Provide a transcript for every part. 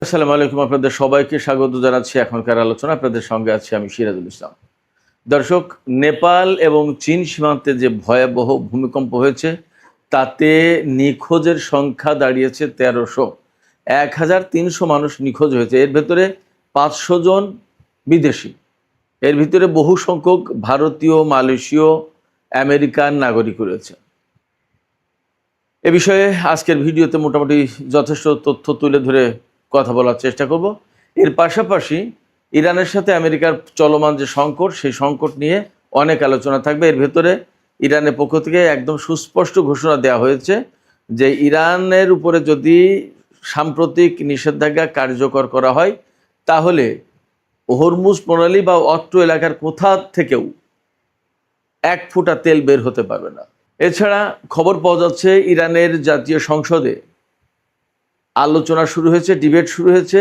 আসসালামু আলাইকুম, আপনাদের সবাইকে স্বাগত জানাচ্ছি এখনকার আলোচনা। আপনাদের সঙ্গে আছি আমি সিরাজুল ইসলাম। দর্শক, নেপাল এবং চীন সীমান্তে যে ভয়াবহ ভূমিকম্প হয়েছে তাতে নিখোঁজের সংখ্যা দাঁড়িয়েছে ১৩০০। ১৩০০ মানুষ নিখোঁজ হয়েছে। এর ভেতরে ৫০০ জন বিদেশি, এর ভিতরে বহু সংখ্যক ভারতীয়, মালয়েশীয়, আমেরিকান নাগরিক রয়েছে। এ বিষয়ে আজকের ভিডিওতে মোটামুটি যথেষ্ট তথ্য তুলে ধরে কথা বলার চেষ্টা করব। এর পাশাপাশি ইরানের সাথে আমেরিকার চলমান যে সংকট, সেই সংকট নিয়ে অনেক আলোচনা থাকবে। এর ভেতরে ইরানের পক্ষ থেকে একদম সুস্পষ্ট ঘোষণা দেওয়া হয়েছে যে ইরানের উপরে যদি সাম্প্রতিক নিষেধাজ্ঞা কার্যকর করা হয় তাহলে হরমুজ প্রণালী বা অত্র এলাকার কোথা থেকেও এক ফোঁটা তেল বের হতে পারবে না। এছাড়া খবর পাওয়া যাচ্ছে ইরানের জাতীয় সংসদে আলোচনা শুরু হয়েছে, ডিবেট শুরু হয়েছে।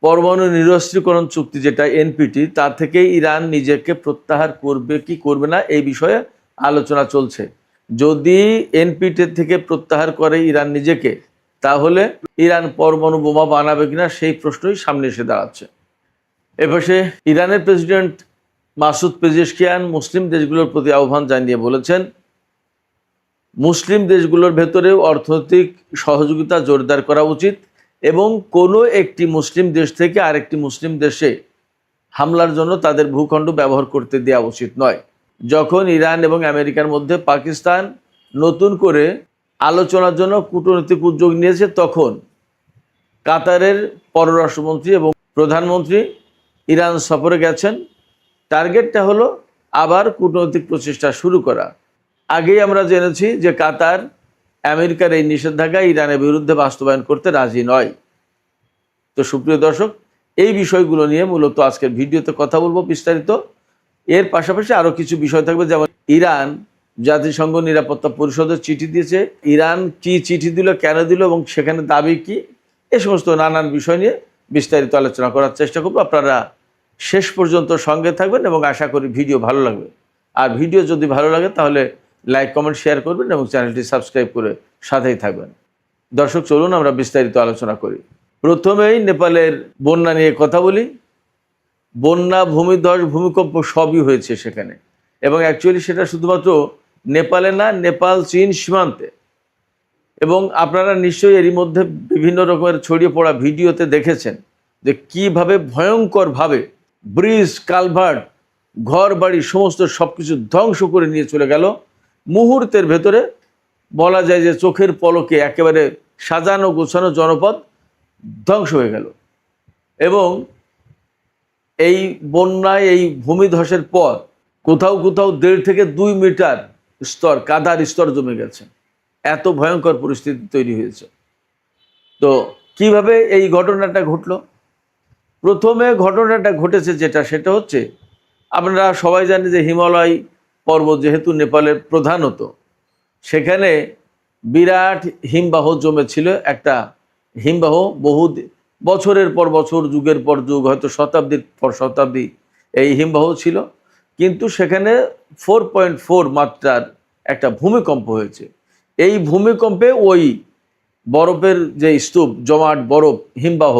পরমাণু নিরস্ত্রীকরণ চুক্তি যেটা এনপিটি, তা থেকে ইরান নিজেকে প্রত্যাহার করবে কি করবে না এই বিষয়ে আলোচনা চলছে। যদি এনপিটি থেকে প্রত্যাহার করে ইরান নিজেকে, তাহলে ইরান পরমাণু বোমা বানাবে কিনা সেই প্রশ্নই সামনে এসে দাঁড়াচ্ছে। এপাশে ইরানের প্রেসিডেন্ট মাসুদ পেজেশকিয়ান মুসলিম দেশগুলোর প্রতি আহ্বান জানিয়ে বলেছেন, মুসলিম দেশগুলোর ভেতরেও অর্থনৈতিক সহযোগিতা জোরদার করা উচিত এবং কোনো একটি মুসলিম দেশ থেকে আরেকটি মুসলিম দেশে হামলার জন্য তাদের ভূখণ্ড ব্যবহার করতে দেওয়া উচিত নয়। যখন ইরান এবং আমেরিকার মধ্যে পাকিস্তান নতুন করে আলোচনার জন্য কূটনৈতিক উদ্যোগ নিয়েছে, তখন কাতারের পররাষ্ট্রমন্ত্রী এবং প্রধানমন্ত্রী ইরান সফরে গেছেন। টার্গেটটা হলো আবার কূটনৈতিক প্রচেষ্টা শুরু করা। আগেই আমরা জেনেছি যে কাতার আমেরিকার এই নিষেধাজ্ঞা ইরানের বিরুদ্ধে বাস্তবায়ন করতে রাজি নয়। তো সুপ্রিয় দর্শক, এই বিষয়গুলো নিয়ে মূলত আজকের ভিডিওতে কথা বলবো বিস্তারিত। এর পাশাপাশি আরও কিছু বিষয় থাকবে, যেমন ইরান জাতিসংঘ নিরাপত্তা পরিষদের চিঠি দিয়েছে, ইরান কি চিঠি দিল, কেন দিল এবং সেখানে দাবি কি, এ সমস্ত নানান বিষয় নিয়ে বিস্তারিত আলোচনা করার চেষ্টা করবো। আপনারা শেষ পর্যন্ত সঙ্গে থাকবেন এবং আশা করি ভিডিও ভালো লাগবে। আর ভিডিও যদি ভালো লাগে তাহলে লাইক, কমেন্ট, শেয়ার করবেন এবং চ্যানেলটি সাবস্ক্রাইব করে সাথেই থাকবেন। দর্শক, চলুন আমরা বিস্তারিত আলোচনা করি। প্রথমেই নেপালের বন্যা নিয়ে কথা বলি। বন্যা, ভূমিধস, ভূমিকম্প সবই হয়েছে সেখানে, এবং অ্যাকচুয়ালি সেটা শুধুমাত্র নেপালে না, নেপাল চীন সীমান্তে। এবং আপনারা নিশ্চয়ই এরই মধ্যে বিভিন্ন রকমের ছড়িয়ে পড়া ভিডিওতে দেখেছেন যে কীভাবে ভয়ঙ্করভাবে ব্রিজ, কালভার্ট, ঘর বাড়ি সমস্ত সব কিছু ধ্বংস করে নিয়ে চলে গেল। মুহূর্তের ভেতরে বলা যায় যে চোখের পলকে একেবারে সাজানো গোছানো জনপদ ধ্বংস হয়ে গেল। এবং এই বন্যায়, এই ভূমিধসের পর কোথাও কোথাও 1.5 থেকে 2 মিটার স্তর, কাদার স্তর জমে গেছে। এত ভয়ঙ্কর পরিস্থিতি তৈরি হয়েছে। তো কিভাবে এই ঘটনাটা ঘটলো? প্রথমে ঘটনাটা ঘটেছে সেটা হচ্ছে, আপনারা সবাই জানেন যে হিমালয় পর্বত যেহেতু নেপালের প্রধানত, সেখানে বিরাট হিমবাহ জমেছিল। একটা হিমবাহ বহু বছরের পর বছর, যুগের পর যুগ, হয়তো শতাব্দীর পর শতাব্দী এই হিমবাহ ছিল। কিন্তু সেখানে 4.4 মাত্রার একটা ভূমিকম্প হয়েছে। এই ভূমিকম্পে ওই বরফের যে স্তূপ, জমাট বরফ, হিমবাহ,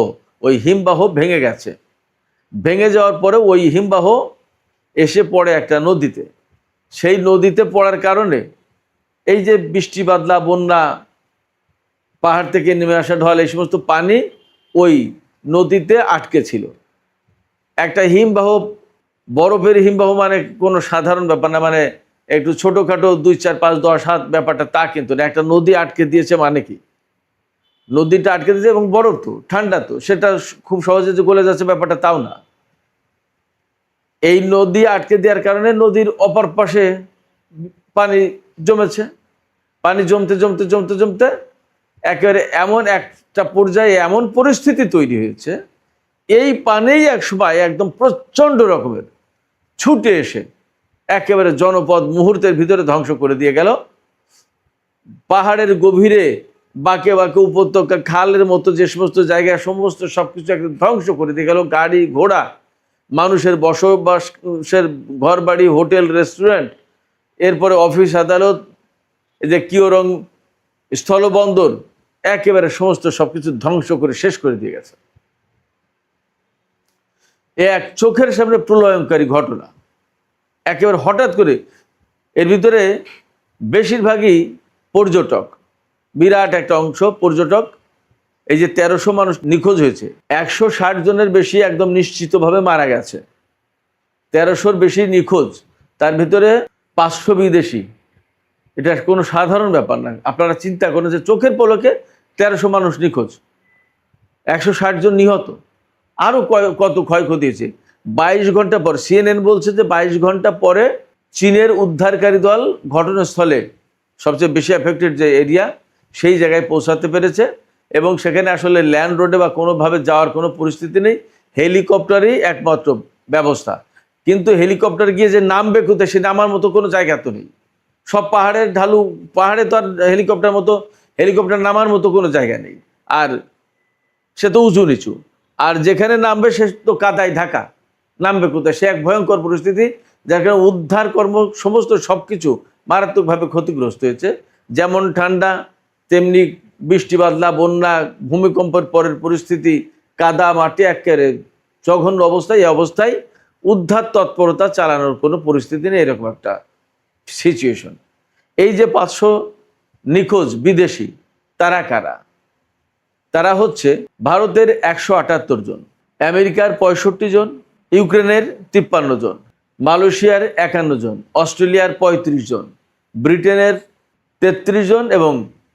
ওই হিমবাহ ভেঙে গেছে। ভেঙে যাওয়ার পরে ওই হিমবাহ এসে পড়ে একটা নদীতে। সেই নদীতে পড়ার কারণে এই যে বৃষ্টি বাদলা, বন্যা, পাহাড় থেকে নেমে আসা ঢল, এই সমস্ত পানি ওই নদীতে আটকে ছিল। একটা হিমবাহ, বরফের হিমবাহ মানে কোনো সাধারণ ব্যাপার না, মানে একটু ছোটোখাটো 2, 4, 5, 10 হাত ব্যাপারটা তা কিন্তু না। একটা নদী আটকে দিয়েছে মানে কি, নদীটা আটকে দিয়েছে এবং বরফ তো, ঠান্ডা তো, সেটা খুব সহজে যে গলে যাচ্ছে ব্যাপারটা তাও না। এই নদী আটকে দেওয়ার কারণে নদীর অপর পাশে পানি জমেছে। পানি জমতে জমতে জমতে জমতে একেবারে এমন একটা পর্যায়ে এমন পরিস্থিতি তৈরি হয়েছে, এই পানিই একসময় একদম প্রচণ্ড রকমের ছুটে এসে একেবারে জনপদ মুহূর্তের ভিতরে ধ্বংস করে দিয়ে গেল। পাহাড়ের গভীরে বাঁকে বাঁকে উপত্যকা, খালের মতো যে সমস্ত জায়গায়, সমস্ত সব কিছু একদম ধ্বংস করে দিয়ে গেল। গাড়ি ঘোড়া, মানুষের বসবাসের ঘর বাড়ি, হোটেল, রেস্টুরেন্ট, এরপরে অফিস আদালত, এই যে কিওরং স্থলবন্দর, একেবারে সমস্ত সবকিছু ধ্বংস করে শেষ করে দিয়ে গেছে। এক চোখের সামনে প্রলয়ঙ্কারী ঘটনা, একেবারে হঠাৎ করে। এর ভিতরে বেশিরভাগই পর্যটক, বিরাট একটা অংশ পর্যটক। এই যে 1300 মানুষ নিখোঁজ হয়েছে, 160 জনের বেশি একদম নিশ্চিতভাবে মারা গেছে। 1300-র বেশি নিখোঁজ, তার ভিতরে 500 বিদেশি। এটা কোনো সাধারণ ব্যাপার না। আপনারা চিন্তা করেন যে চোখের পলকে 1300 মানুষ নিখোঁজ, 160 জন নিহত, আরও কত ক্ষয়ক্ষতি হয়েছে। 22 ঘন্টা পর CNN বলছে যে 22 ঘন্টা পরে চীনের উদ্ধারকারী দল ঘটনাস্থলে, সবচেয়ে বেশি এফেক্টেড যে এরিয়া, সেই জায়গায় পৌঁছাতে পেরেছে। এবং সেখানে আসলে ল্যান্ড রোডে বা কোনোভাবে যাওয়ার কোনো পরিস্থিতি নেই, হেলিকপ্টারই একমাত্র ব্যবস্থা। কিন্তু হেলিকপ্টার গিয়ে যে নামবে কোথায়, সে নামার মতো কোনো জায়গা তো নেই। সব পাহাড়ের ঢালু, পাহাড়ে তো আর হেলিকপ্টার নামার মতো কোনো জায়গা নেই, আর সে তো উঁচু নিচু। আর যেখানে নামবে সে তো কাদায় ঢাকা, নামবে কোথায়? সে এক ভয়ঙ্কর পরিস্থিতি, যার কারণে উদ্ধার কর্ম সমস্ত সব কিছু মারাত্মকভাবে ক্ষতিগ্রস্ত হয়েছে। যেমন ঠান্ডা, তেমনি বৃষ্টি বাদলা, বন্যা, ভূমিকম্পের পরের পরিস্থিতি, কাদা মাটি, একেবারে জঘন্য অবস্থায়। এই অবস্থায় উদ্ধার তৎপরতা চালানোর কোনো পরিস্থিতি নেই, এরকম একটা সিচুয়েশন। এই যে 500 নিখোঁজ বিদেশি, তারা কারা? তারা হচ্ছে ভারতের 178 জন, আমেরিকার 65 জন, ইউক্রেনের 53 জন, মালয়েশিয়ার 51 জন, অস্ট্রেলিয়ার 35 জন, ব্রিটেনের 33 জন এবং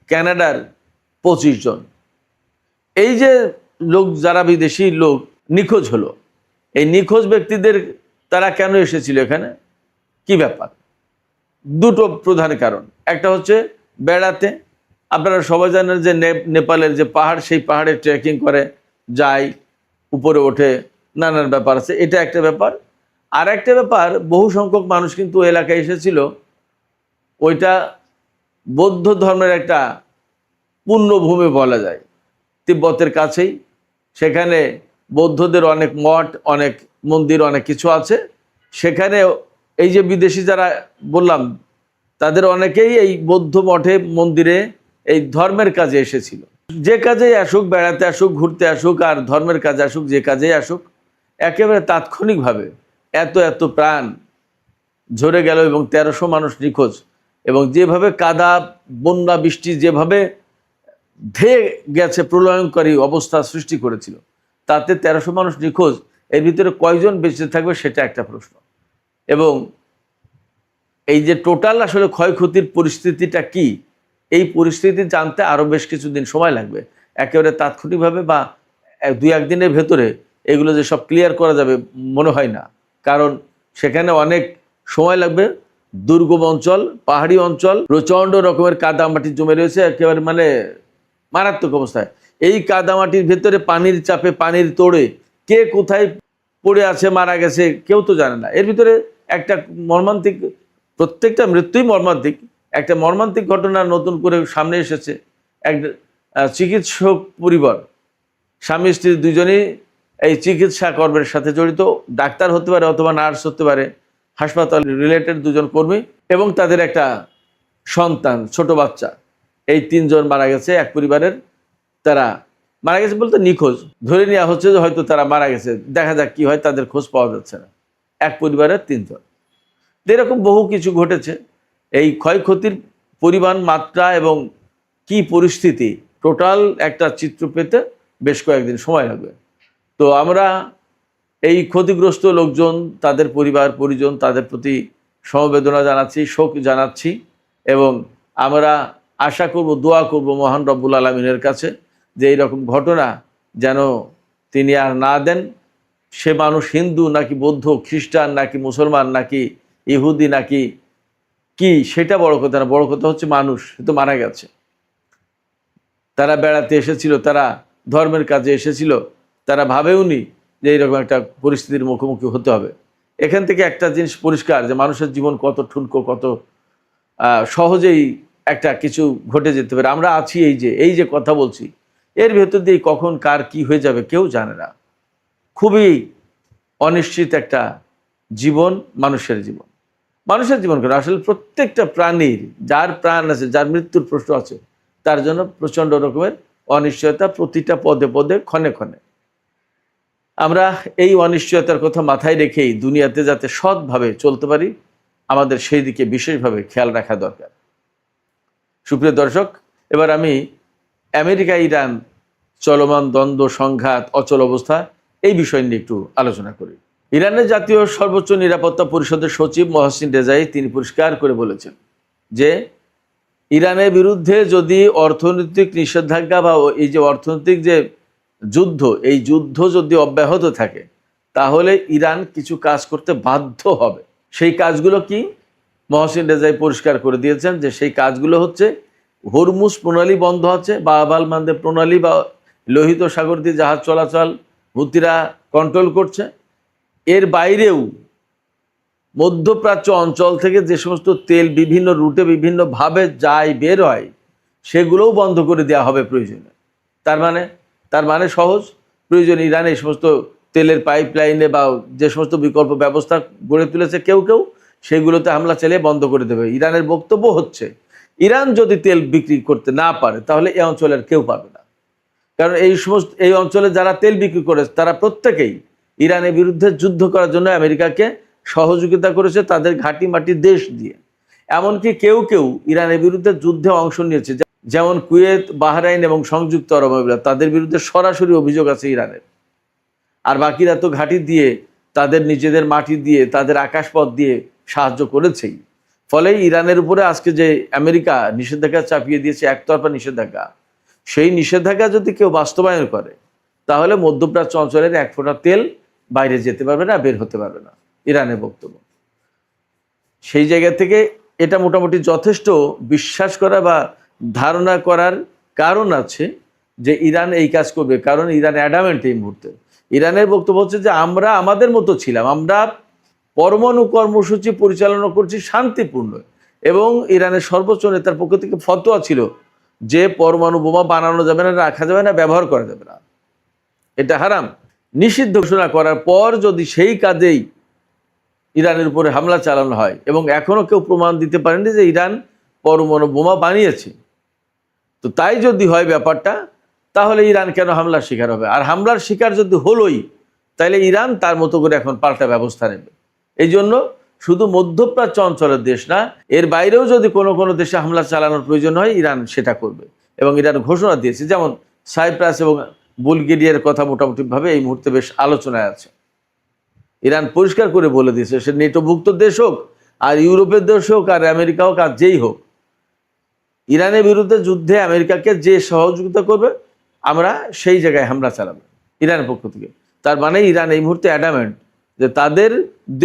কানাডার 25 জন। এই যে লোক, যারা বিদেশি লোক নিখোঁজ হলো, এই নিখোঁজ ব্যক্তিদের তারা কেন এসেছিল এখানে, কি ব্যাপার? দুটো প্রধান কারণ। একটা হচ্ছে বেড়াতে। আপনারা সবাই জানেন যে নেপালের যে পাহাড়, সেই পাহাড়ে ট্রেকিং করে যায়, উপরে ওঠে, নানান ব্যাপার আছে, এটা একটা ব্যাপার। আর একটা ব্যাপার, বহু সংখ্যক মানুষ কিন্তু এলাকায় এসেছিল, ওইটা বৌদ্ধ ধর্মের একটা পুণ্যভূমি বলা যায়, তিব্বতের কাছেই। সেখানে বৌদ্ধদের অনেক মঠ, অনেক মন্দির, অনেক কিছু আছে। সেখানে এই যে বিদেশি যারা বললাম, তাদের অনেকেই এই বৌদ্ধ মঠে, মন্দিরে এই ধর্মের কাজে এসেছিল। যে কাজেই আসুক, বেড়াতে আসুক, ঘুরতে আসুক, আর ধর্মের কাজে আসুক, যে কাজেই আসুক, একেবারে তাৎক্ষণিকভাবে এত প্রাণ ঝরে গেল এবং 1300 মানুষ নিখোঁজ। এবং যেভাবে কাদা, বন্যা, বৃষ্টি যেভাবে ধেয়ে গেছে, প্রলয়ঙ্কারী অবস্থা সৃষ্টি করেছিল, তাতে 1300 মানুষ নিখোঁজ। এর ভিতরে কয়জন বেঁচে থাকবে সেটা একটা প্রশ্ন। এবং এই যে টোটাল আসলে ক্ষয়ক্ষতির পরিস্থিতিটা কি, এই পরিস্থিতি জানতে আরও বেশ কিছুদিন সময় লাগবে। একেবারে তাৎক্ষণিকভাবে বা 2-1 দিনের ভেতরে এগুলো যে সব ক্লিয়ার করা যাবে মনে হয় না, কারণ সেখানে অনেক সময় লাগবে। দুর্গম অঞ্চল, পাহাড়ি অঞ্চল, প্রচণ্ড রকমের কাদামাটি জমে রয়েছে, একেবারে মানে মারাত্মক অবস্থায়। এই কাদামাটির ভেতরে পানির চাপে, পানির তোড়ে কে কোথায় পড়ে আছে, মারা গেছে, কেউ তো জানে না। এর ভিতরে একটা মর্মান্তিক, প্রত্যেকটা মৃত্যুই মর্মান্তিক। একটা মর্মান্তিক ঘটনা নতুন করে সামনে এসেছে। এক চিকিৎসক পরিবার, স্বামী স্ত্রী দুজনেই এই চিকিৎসা কর্মের সাথে জড়িত, ডাক্তার হতে পারে অথবা নার্স হতে পারে, হাসপাতাল রিলেটেড দুজন কর্মী, এবং তাদের একটা সন্তান, ছোট বাচ্চা। এই 3 জন মারা গেছে এক পরিবারের। তারা মারা গেছে বলতে নিখোঁজ, ধরে নেওয়া হচ্ছে যে হয়তো তারা মারা গেছে, দেখা যাক কি হয়, তাদের খোঁজ পাওয়া যাচ্ছে না। এক পরিবারের 3 জন। এরকম বহু কিছু ঘটেছে। এই ক্ষয়ক্ষতির পরিমাণ, মাত্রা এবং কি পরিস্থিতি, টোটাল একটা চিত্র পেতে বেশ কয়েকদিন সময় লাগবে। তো আমরা এই ক্ষতিগ্রস্ত লোকজন, তাদের পরিবার পরিজন, তাদের প্রতি সমবেদনা জানাচ্ছি, শোক জানাচ্ছি। এবং আমরা আশা করব, দোয়া করব মহান রব্বুল আলামিনের কাছে যে এইরকম ঘটনা যেন তিনি আর না দেন। সে মানুষ হিন্দু নাকি বৌদ্ধ, খ্রিস্টান নাকি মুসলমান নাকি ইহুদি নাকি কি, সেটা বড় কথা না। বড় কথা হচ্ছে মানুষ, সে তো মারা গেছে। তারা বেড়াতে এসেছিল, তারা ধর্মের কাজে এসেছিল, তারা ভাবেওনি যে এইরকম একটা পরিস্থিতির মুখোমুখি হতে হবে। এখান থেকে একটা জিনিস পরিষ্কার, যে মানুষের জীবন কত ঠুনকো, কত সহজেই একটা কিছু ঘটে যেতে পারে। আমরা আছি, এই যে কথা বলছি, এর ভেতর দিয়ে কখন কার কি হয়ে যাবে কেউ জানে না। খুবই অনিশ্চিত একটা জীবন মানুষের জীবন। মানুষের জীবন কেন, আসলে প্রত্যেকটা প্রাণীর, যার প্রাণ আছে, যার মৃত্যুর প্রশ্ন আছে, তার জন্য প্রচণ্ড রকমের অনিশ্চয়তা প্রতিটা পদে পদে ক্ষণে ক্ষণে। আমরা এই অনিশ্চয়তার কথা মাথায় রেখেই দুনিয়াতে যাতে সৎভাবে চলতে পারি, আমাদের সেই দিকে বিশেষভাবে খেয়াল রাখা দরকার। সুপ্রিয় দর্শক, এবার আমি আমেরিকা ইরান চলমান দ্বন্দ্ব, সংঘাত, অচল অবস্থা এই বিষয় নিয়ে একটু আলোচনা করি। ইরানের জাতীয় সর্বোচ্চ নিরাপত্তা পরিষদের সচিব মহসিন রেজাই তিনি পরিষ্কার করে বলেছেন যে ইরানের বিরুদ্ধে যদি অর্থনৈতিক নিষেধাজ্ঞা বা এই যে অর্থনৈতিক যে যুদ্ধ, এই যুদ্ধ যদি অব্যাহত থাকে তাহলে ইরান কিছু কাজ করতে বাধ্য হবে। সেই কাজগুলো কি? মহসিন রেজাই পরিষ্কার করে দিয়েছেন যে সেই কাজগুলো হচ্ছে হরমুজ প্রণালী বন্ধ আছে, বাব আল মানদেব প্রণালী বা লোহিত সাগর দিয়ে জাহাজ চলাচল হুতিরা কন্ট্রোল করছে। এর বাইরেও মধ্যপ্রাচ্য অঞ্চল থেকে যে সমস্ত তেল বিভিন্ন রুটে বিভিন্নভাবে যায় বের হয় সেগুলোও বন্ধ করে দেওয়া হবে প্রয়োজনে। তার মানে সহজ, প্রয়োজন ইরান এই সমস্ত তেলের পাইপলাইনে বা যে সমস্ত বিকল্প ব্যবস্থা গড়ে তুলেছে কেউ সেগুলোতে হামলা চালিয়ে বন্ধ করে দেবে। ইরানের বক্তব্য হচ্ছে ইরান যদি তেল বিক্রি করতে না পারে তাহলে এই অঞ্চলের কেউ পাবে না, কারণ এই অঞ্চলে যারা তেল বিক্রি করে তারা প্রত্যেকেই ইরানের বিরুদ্ধে যুদ্ধ করার জন্য আমেরিকাকে সহযোগিতা করেছে তাদের ঘাঁটি মাটি দেশ দিয়ে। এমনকি কেউ ইরানের বিরুদ্ধে যুদ্ধে অংশ নিয়েছে, যেমন কুয়েত, বাহরাইন এবং সংযুক্ত আরব আমিরাত, তাদের বিরুদ্ধে সরাসরি অভিযোগ আছে ইরানের। আর বাকিরা তো ঘাঁটি দিয়ে, তাদের নিজেদের মাটি দিয়ে, তাদের আকাশপথ দিয়ে সাহায্য করেছেই। ফলে ইরানের উপরে আজকে যে আমেরিকা নিষেধাজ্ঞা চাপিয়ে দিয়েছে, একতরফা নিষেধাজ্ঞা, সেই নিষেধাজ্ঞা যদি কেউ বাস্তবায়ন করে তাহলে মধ্যপ্রাচ্য অঞ্চলের এক ফোঁটা তেল বাইরে যেতে পারবে না, বের হতে পারবে না, ইরানের বক্তব্য। সেই জায়গা থেকে এটা মোটামুটি যথেষ্ট বিশ্বাস করা বা ধারণা করার কারণ আছে যে ইরান এই কাজ করবে, কারণ ইরান অ্যাডামেন্ট এই মুহূর্তে। ইরানের বক্তব্য হচ্ছে যে আমরা আমাদের মতো ছিলাম, আমরা পরমাণু কর্মসূচি পরিচালনা করছি শান্তিপূর্ণ, এবং ইরানের সর্বোচ্চ নেতার পক্ষ থেকে ফতোয়া ছিল যে পরমাণু বোমা বানানো যাবে না, রাখা যাবে না, ব্যবহার করা যাবে না, এটা হারাম। নিষিদ্ধ ঘোষণা করার পর যদি সেই কাজেই ইরানের উপরে হামলা চালানো হয়, এবং এখনও কেউ প্রমাণ দিতে পারেনি যে ইরান পরমাণু বোমা বানিয়েছে, তো তাই যদি হয় ব্যাপারটা, তাহলে ইরান কেন হামলার শিকার হবে? আর হামলার শিকার যদি হলোই, তাহলে ইরান তার মতো করে এখন পাল্টা ব্যবস্থা নেবে। এই জন্য শুধু মধ্যপ্রাচ্য অঞ্চলের দেশ না, এর বাইরেও যদি কোনো দেশে হামলা চালানোর প্রয়োজন হয় ইরান সেটা করবে। এবং ইরান ঘোষণা দিয়েছে, যেমন সাইপ্রাস এবং বুলগেরিয়ার কথা মোটামুটিভাবে এই মুহূর্তে বেশ আলোচনায় আছে। ইরান পরিষ্কার করে বলে দিয়েছে সে নেটোভুক্ত দেশ হোক, আর ইউরোপের দেশ হোক, আর আমেরিকা হোক, আর যেই হোক, ইরানের বিরুদ্ধে যুদ্ধে আমেরিকাকে যে সহযোগিতা করবে আমরা সেই জায়গায় হামলা চালাবো ইরানের পক্ষ থেকে। তার মানে ইরান এই মুহূর্তে অ্যাডামেন্ট যে তাদের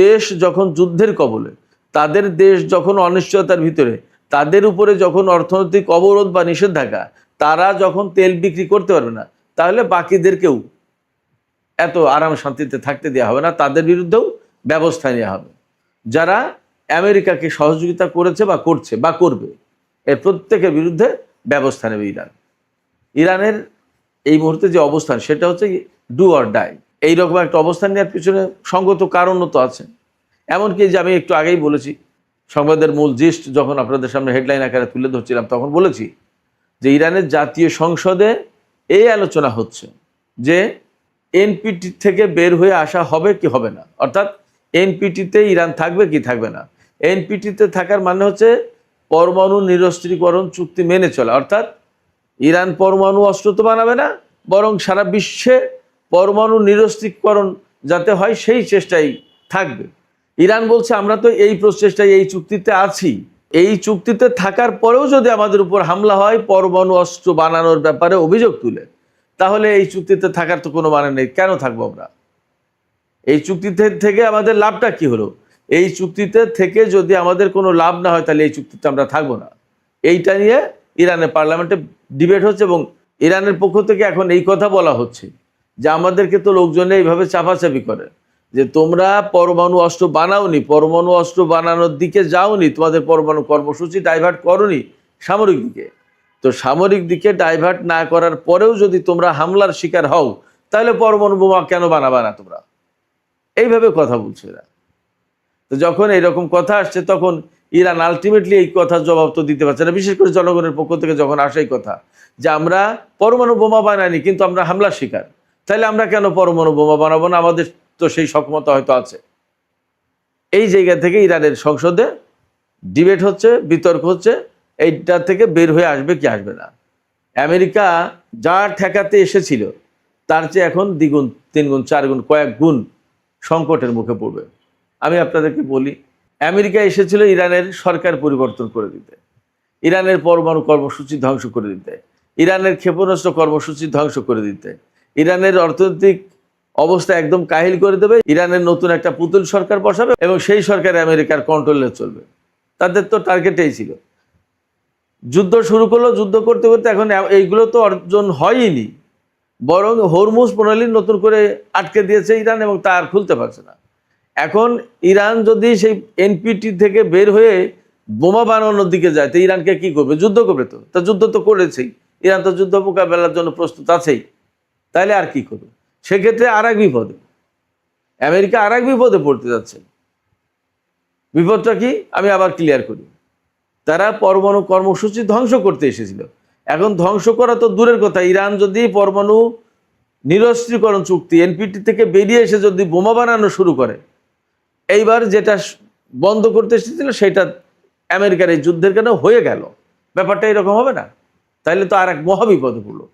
দেশ যখন যুদ্ধের কবলে, তাদের দেশ যখন অনিশ্চয়তার ভিতরে, তাদের উপরে যখন অর্থনৈতিক অবরোধ বা নিষেধাজ্ঞা, তারা যখন তেল বিক্রি করতে পারবে না, তাহলে বাকিদেরকেও এত আরাম শান্তিতে থাকতে দেওয়া হবে না, তাদের বিরুদ্ধেও ব্যবস্থা নেওয়া হবে। যারা আমেরিকাকে সহযোগিতা করেছে বা করছে বা করবে, এর প্রত্যেকের বিরুদ্ধে ব্যবস্থা নেবে ইরান। ইরানের এই মুহূর্তে যে অবস্থান সেটা হচ্ছে ডু অর ডাই, এইরকম একটা অবস্থান নেওয়ার পিছনে সঙ্গত কারণও তো আছে। এমনকি যে আমি একটু আগেই বলেছি, সংবাদের মূল জিস্ট যখন আপনাদের সামনে হেডলাইন আকারে তুলে ধরছিলাম তখন বলেছি যে ইরানের জাতীয় সংসদে এই আলোচনা হচ্ছে যে এনপিটি থেকে বের হয়ে আসা হবে কি হবে না, অর্থাৎ এনপিটিতে ইরান থাকবে কি থাকবে না। এনপিটিতে থাকার মানে হচ্ছে পরমাণু নিরস্ত্রীকরণ চুক্তি মেনে চলা, অর্থাৎ ইরান পরমাণু অস্ত্র তো বানাবে না, বরং সারা বিশ্বে পরমাণু নিরস্ত্রীকরণ যাতে হয় সেই চেষ্টাই থাকবে। ইরান বলছে আমরা তো এই প্রচেষ্টায় এই চুক্তিতে আছি, এই চুক্তিতে থাকার পরেও যদি আমাদের উপর হামলা হয় পরমাণু অস্ত্র বানানোর ব্যাপারে অভিযোগ তুলে, তাহলে এই চুক্তিতে থাকার তো কোনো মানে নেই, কেন থাকবো আমরা? এই চুক্তিতে থেকে আমাদের লাভটা কি হলো? এই চুক্তিতে থেকে যদি আমাদের কোনো লাভ না হয় তাহলে এই চুক্তিতে আমরা থাকবো না। এইটা নিয়ে ইরানের পার্লামেন্টে ডিবেট হচ্ছে, এবং ইরানের পক্ষ থেকে এখন এই কথা বলা হচ্ছে যে আমাদেরকে তো লোকজনে এইভাবে চাপাচাপি করে যে তোমরা পরমাণু অস্ত্র বানাওনি, পরমাণু অস্ত্র বানানোর দিকে যাওনি, তোমাদের পরমাণু কর্মসূচি ডাইভার্ট করোনি সামরিক দিকে, তো সামরিক দিকে ডাইভার্ট না করার পরেও যদি তোমরা হামলার শিকার হও তাহলে পরমাণু বোমা কেন বানাবা না তোমরা? এইভাবে কথা বলছে এরা। তো যখন এরকম কথা আসছে তখন ইরান আলটিমেটলি এই কথার জবাব তো দিতে পারছে না, বিশেষ করে জনগণের পক্ষ থেকে যখন আসে এই কথা যে আমরা পরমাণু বোমা বানাইনি কিন্তু আমরা হামলার শিকার, তাহলে আমরা কেন পরমাণু বোমা বানাবো না, আমাদের তো সেই সক্ষমতা হয়তো আছে। এই জায়গা থেকে ইরানের সংসদে ডিবেট হচ্ছে, বিতর্ক হচ্ছে, এইটা থেকে বের হয়ে আসবে কি আসবে না। আমেরিকা যা ঠেকাতে এসেছিল তার চেয়ে এখন দ্বিগুণ, তিনগুণ, চারগুণ, কয়েক গুণ সংকটের মুখে পড়বে। আমি আপনাদেরকে বলি, আমেরিকা এসেছিল ইরানের সরকার পরিবর্তন করে দিতে, ইরানের পরমাণু কর্মসূচি ধ্বংস করে দিতে, ইরানের ক্ষেপণাস্ত্র কর্মসূচি ধ্বংস করে দিতে, ইরানের অর্থনৈতিক অবস্থা একদম কাহিল করে দেবে, ইরানের নতুন একটা পুতুল সরকার বসাবে এবং সেই সরকার আমেরিকার কন্ট্রোলে চলবে। তাদের তো টার্গেটেই ছিল। যুদ্ধ শুরু করলো, যুদ্ধ করতে করতে এখন এইগুলো তো অর্জন হয়নি, বরং হরমুজ প্রণালী নতুন করে আটকে দিয়েছে ইরান এবং তা আর খুলতে পারছে না। এখন ইরান যদি সেই এনপিটি থেকে বের হয়ে বোমা বানানোর দিকে যায় তো ইরানকে কি করবে? যুদ্ধ করবে। তো তা যুদ্ধ তো করেছেই, ইরান তো যুদ্ধ মোকাবেলার জন্য প্রস্তুত আছেই, তাইলে আর কি করবে? সেক্ষেত্রে আর এক বিপদে আমেরিকা আর এক বিপদে পড়তে যাচ্ছে। বিপদটা কি আমি আবার ক্লিয়ার করি। তারা পরমাণু কর্মসূচি ধ্বংস করতে এসেছিল, এখন ধ্বংস করা তো দূরের কথা, ইরান যদি পরমাণু নিরস্ত্রীকরণ চুক্তি এনপিটি থেকে বেরিয়ে এসে যদি বোমা বানানো শুরু করে, এইবার যেটা বন্ধ করতে এসেছিল সেটা আমেরিকার এই যুদ্ধের কেন হয়ে গেল, ব্যাপারটা এরকম হবে না? তাইলে তো আর এক মহাবিপদে পড়লো।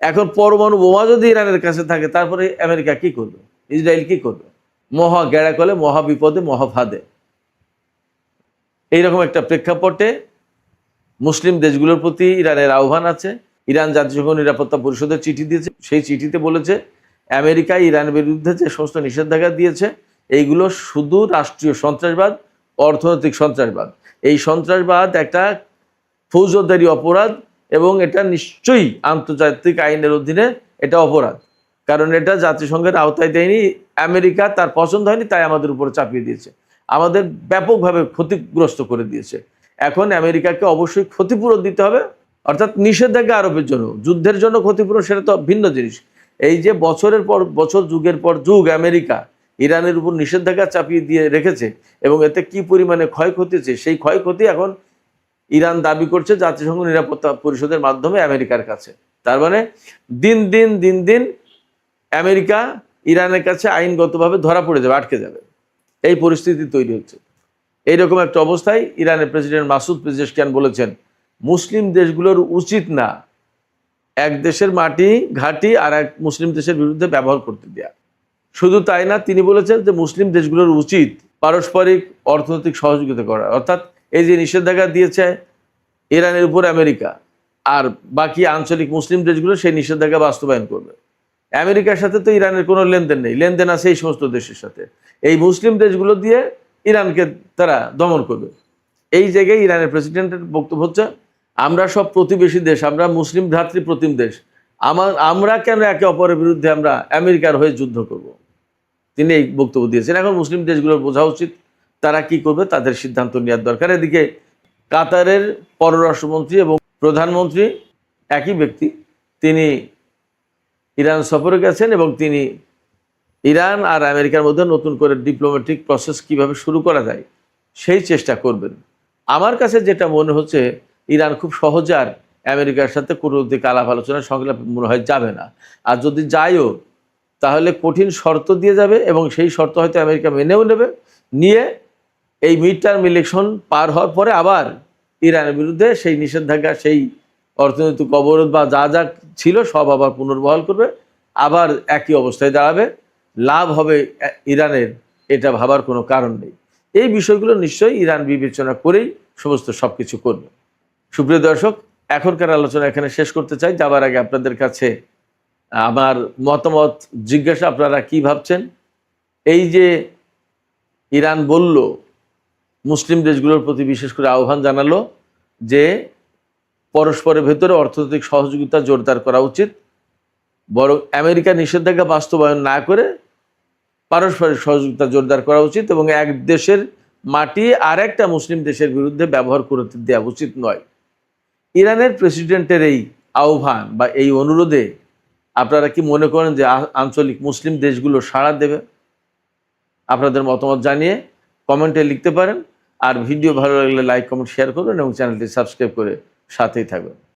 এখন পরমাণু বোমা যদি ইরানের কাছে থাকে তারপরে আমেরিকা কি করবে, ইসরায়েল কি করবে? মহা গেড়া কলে, মহাবিপদে, মহাফাদে। এইরকম একটা প্রেক্ষাপটে মুসলিম দেশগুলোর প্রতি ইরানের আহ্বান আছে। ইরান জাতিসংঘ নিরাপত্তা পরিষদের চিঠি দিয়েছে, সেই চিঠিতে বলেছে আমেরিকা ইরানের বিরুদ্ধে যে সমস্ত নিষেধাজ্ঞা দিয়েছে এইগুলো শুধু রাষ্ট্রীয় সন্ত্রাসবাদ, অর্থনৈতিক সন্ত্রাসবাদ। এই সন্ত্রাসবাদ একটা ফৌজদারি অপরাধ এবং এটা নিশ্চয়ই আন্তর্জাতিক আইনের অধীনে এটা অপরাধ, কারণ এটা জাতিসংঘের আওতায় দেয়নি, আমেরিকা তার পছন্দ হয়নি তাই আমাদের উপরে চাপিয়ে দিয়েছে, আমাদের ব্যাপকভাবে ক্ষতিগ্রস্ত করে দিয়েছে। এখন আমেরিকাকে অবশ্যই ক্ষতিপূরণ দিতে হবে, অর্থাৎ নিষেধাজ্ঞা আরোপের জন্য, যুদ্ধের জন্য ক্ষতিপূরণ সেটা তো ভিন্ন জিনিস। এই যে বছরের পর বছর, যুগের পর যুগ আমেরিকা ইরানের উপর নিষেধাজ্ঞা চাপিয়ে দিয়ে রেখেছে এবং এতে কি পরিমাণে ক্ষয়ক্ষতি হচ্ছে, সেই ক্ষয়ক্ষতি এখন ইরান দাবি করছে জাতিসংঘ নিরাপত্তা পরিষদের মাধ্যমে আমেরিকার কাছে। তার মানে দিন দিন দিন দিন আমেরিকা ইরানের কাছে আইনগতভাবে ধরা পড়ে যাবে, আটকে যাবে, এই পরিস্থিতি তৈরি হচ্ছে। এইরকম একটা অবস্থায় ইরানের প্রেসিডেন্ট মাসুদ পেজেশকিয়ান বলেছেন মুসলিম দেশগুলোর উচিত না এক দেশের মাটি ঘাঁটি আর এক মুসলিম দেশের বিরুদ্ধে ব্যবহার করতে দেয়া। শুধু তাই না, তিনি বলেছেন যে মুসলিম দেশগুলোর উচিত পারস্পরিক অর্থনৈতিক সহযোগিতা করা, অর্থাৎ এই যে নিষেধাজ্ঞা দিয়েছে ইরানের উপর আমেরিকা, আর বাকি আঞ্চলিক মুসলিম দেশগুলো সেই নিষেধাজ্ঞা বাস্তবায়ন করবে। আমেরিকার সাথে তো ইরানের কোনো লেনদেন নেই, লেনদেন আছে এই সমস্ত দেশের সাথে, এই মুসলিম দেশগুলো দিয়ে ইরানকে তারা দমন করবে। এই জায়গায় ইরানের প্রেসিডেন্টের বক্তব্য হচ্ছে আমরা সব প্রতিবেশী দেশ, আমরা মুসলিম ভ্রাতৃপ্রতিম দেশ, আমরা কেন একে অপরের বিরুদ্ধে আমরা আমেরিকার হয়ে যুদ্ধ করব। তিনি এই বক্তব্য দিয়েছেন। এখন মুসলিম দেশগুলোর বোঝা উচিত তারা কি করবে, তাদের সিদ্ধান্ত নেওয়ার দরকার। এদিকে কাতারের পররাষ্ট্রমন্ত্রী এবং প্রধানমন্ত্রী একই ব্যক্তি, তিনি ইরান সফরে গেছেন এবং তিনি ইরান আর আমেরিকার মধ্যে নতুন করে ডিপ্লোম্যাটিক প্রসেস কিভাবে শুরু করা যায় সেই চেষ্টা করবেন। আমার কাছে যেটা মনে হচ্ছে ইরান খুব সহজে আর আমেরিকার সাথে কূটনৈতিক আলাপ আলোচনা সংলাপ মনে হয় যাবে না, আর যদি যায়ও তাহলে কঠিন শর্ত দিয়ে যাবে এবং সেই শর্ত হয়তো আমেরিকা মেনেও নেবে, নিয়ে এই মিড টার্ম ইলেকশন পার হওয়ার পরে আবার ইরানের বিরুদ্ধে সেই নিষেধাজ্ঞা, সেই অর্থনৈতিক অবরোধ বা যা যা ছিল সব আবার পুনর্বহাল করবে, আবার একই অবস্থায় দাঁড়াবে, লাভ হবে ইরানের, এটা ভাবার কোনো কারণ নেই। এই বিষয়গুলো নিশ্চয়ই ইরান বিবেচনা করেই সমস্ত সব কিছু করবে। সুপ্রিয় দর্শক, এখনকার আলোচনা এখানে শেষ করতে চাই। যাবার আগে আপনাদের কাছে আমার মতামত জিজ্ঞাসা, আপনারা কি ভাবছেন? এই যে ইরান বলল, মুসলিম দেশগুলোর প্রতি বিশেষ করে আহ্বান জানালো যে পরস্পরের ভেতরে অর্থনৈতিক সহযোগিতা জোরদার করা উচিত, বরং আমেরিকা নিষেধাজ্ঞা বাস্তবায়ন না করে পারস্পরিক সহযোগিতা জোরদার করা উচিত এবং এক দেশের মাটি আর একটা মুসলিম দেশের বিরুদ্ধে ব্যবহার করতে দেওয়া উচিত নয়। ইরানের প্রেসিডেন্টের এই আহ্বান বা এই অনুরোধে আপনারা কি মনে করেন যে আঞ্চলিক মুসলিম দেশগুলো সাড়া দেবে? আপনাদের মতামত জানিয়ে কমেন্টে লিখতে পারেন। আর ভিডিও ভালো লাগলে লাইক কমেন্ট শেয়ার করবেন এবং চ্যানেলটি সাবস্ক্রাইব করে সাথেই থাকবেন।